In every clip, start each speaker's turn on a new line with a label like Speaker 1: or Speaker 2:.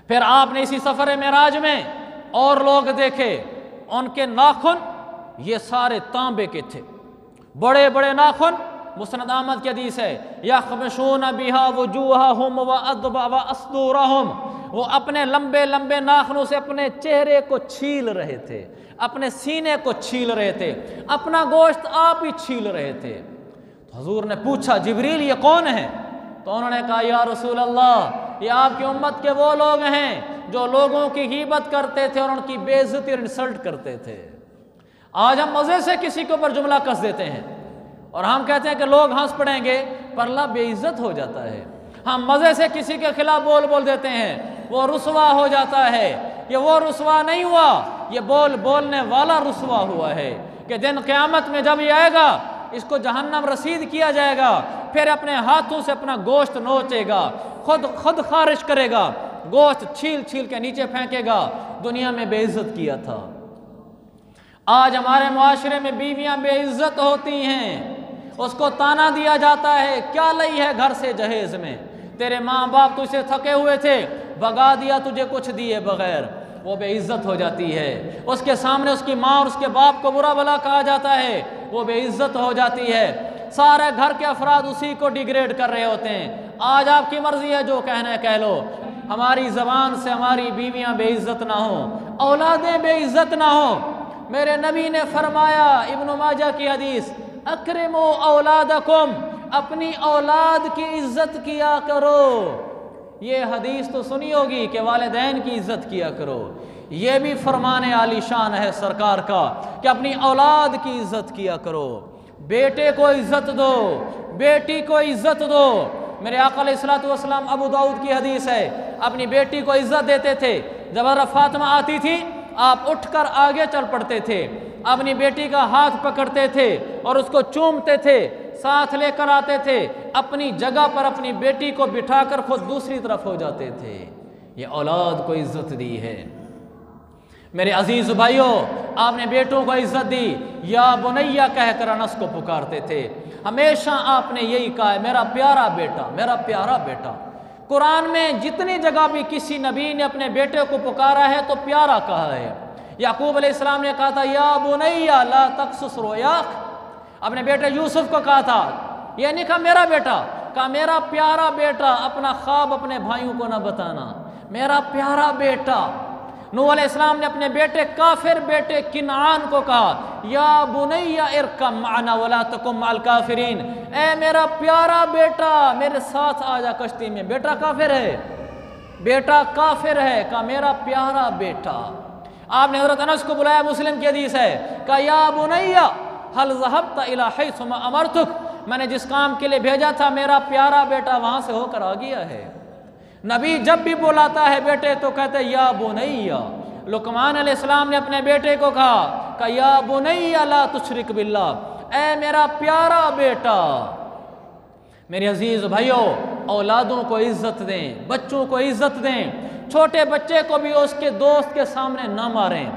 Speaker 1: फिर आपने इसी सफ़र मेराज में और लोग देखे, उनके नाखून ये सारे तांबे के थे, बड़े बड़े नाखून। मुस्नद अहमद की हदीस है, यख़मशून बिहा वजूहहुम व अदबा व असदूरहुम, वो अपने लंबे लंबे नाखूनों से अपने चेहरे को छील रहे थे, अपने सीने को छील रहे थे, अपना गोश्त आप ही छील रहे थे। तो हुजूर ने पूछा, जिब्रील ये कौन है? तो उन्होंने कहा, या रसूल अल्लाह, ये आपकी उम्मत के वो लोग हैं जो लोगों की ग़ीबत करते थे और उनकी बेइज्जती और इंसल्ट करते थे। आज हम मज़े से किसी के ऊपर जुमला कस देते हैं और हम कहते हैं कि लोग हंस पड़ेंगे, पर अल्लाह बेइज्जत हो जाता है। हम मज़े से किसी के खिलाफ बोल देते हैं, वो रुसवा हो जाता है। ये वो रुसवा नहीं हुआ, ये बोलने वाला रुसवा हुआ है कि दिन क़यामत में जब ये आएगा, इसको जहन्नम रसीद किया जाएगा, फिर अपने हाथों से अपना गोश्त नोचेगा, खुद खारिश करेगा, गोश्त छील छील के नीचे फेंकेगा। दुनिया में बेइज्जत किया था। आज हमारे मुआशरे में बीवियां बेइज्जत होती हैं, उसको ताना दिया जाता है, क्या लई है घर से जहेज में, तेरे माँ बाप तुझसे थके हुए थे, भगा दिया तुझे कुछ दिए बगैर। वो बेइज्जत हो जाती है। उसके सामने उसकी माँ और उसके बाप को बुरा भला कहा जाता है, वो बेइज्जत हो जाती है। सारे घर के अफराद उसी को डिग्रेड कर रहे होते हैं। आज आपकी मर्जी है, जो कहना है कह लो। हमारी ज़बान से हमारी बीवियाँ बेइज्जत ना हो, औलादें बेइज्जत ना हो। मेरे नबी ने फरमाया, इब्न माजा की हदीस, अकरिमो औलादकुम, अपनी औलाद की इज्जत किया करो। ये हदीस तो सुनी होगी कि वालिदैन की इज्जत किया करो। ये भी फरमाने आलीशान है सरकार का कि अपनी औलाद की इज्जत किया करो। बेटे को इज्जत दो, बेटी को इज्जत दो। मेरे आका अलैहिस्सलातु वस्सलाम, अबू दाऊद की हदीस है, अपनी बेटी को इज्जत देते थे। जब हज़रत फातिमा आती थी, आप उठकर आगे चल पड़ते थे, अपनी बेटी का हाथ पकड़ते थे और उसको चूमते थे, साथ लेकर आते थे, अपनी जगह पर अपनी बेटी को बिठाकर खुद दूसरी तरफ हो जाते थे। ये औलाद को इज्जत दी है। मेरे अजीज भाइयों, आपने बेटों को इज्जत दी, या बुनैया कहकर अनस को पुकारते थे। हमेशा आपने यही कहा है, मेरा प्यारा बेटा, मेरा प्यारा बेटा। कुरान में जितनी जगह भी किसी नबी ने अपने बेटे को पुकारा है तो प्यारा कहा है। याकूब अलैहिस्सलाम ने कहा था, या बुनैया ला तक़्सुस रुयाक, अपने बेटे यूसुफ को कहा था, यह नहीं कहा मेरा बेटा, कहा मेरा प्यारा बेटा, अपना ख्वाब अपने भाइयों को न बताना, मेरा प्यारा बेटा। नूह अलैहिस्सलाम ने अपने बेटे काफिर बेटे किनान को कहा, या बुनैया इरकम माना वला तकुम मअल काफिरीन, ए मेरा प्यारा बेटा, मेरे साथ आ जा कश्ती में। बेटा काफिर है, बेटा काफिर है, कहा मेरा प्यारा बेटा। आपने हज़रत अनस को बुलाया, मुस्लिम की हदीस है, कहा या बुनैया हल ज़हबत इला हैसुमा अमरतुक, मैंने जिस काम के लिए भेजा था मेरा प्यारा बेटा वहां से होकर आ गया है। नबी जब भी बुलाता है बेटे तो कहते या बुनैया। लुकमान अलैहिस्सलाम ने अपने बेटे को कहा या बुनैया ला तुशरिक बिल्लाह, ए मेरा प्यारा बेटा। मेरे अजीज भाइयों, औलादों को इज्जत दें, बच्चों को इज्जत दें। छोटे बच्चे को भी उसके दोस्त के सामने ना मारें,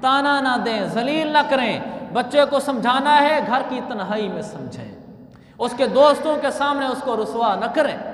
Speaker 1: ताना ना दें, जलील ना करें। बच्चे को समझाना है, घर की तन्हाई में समझें, उसके दोस्तों के सामने उसको रुसवा न करें।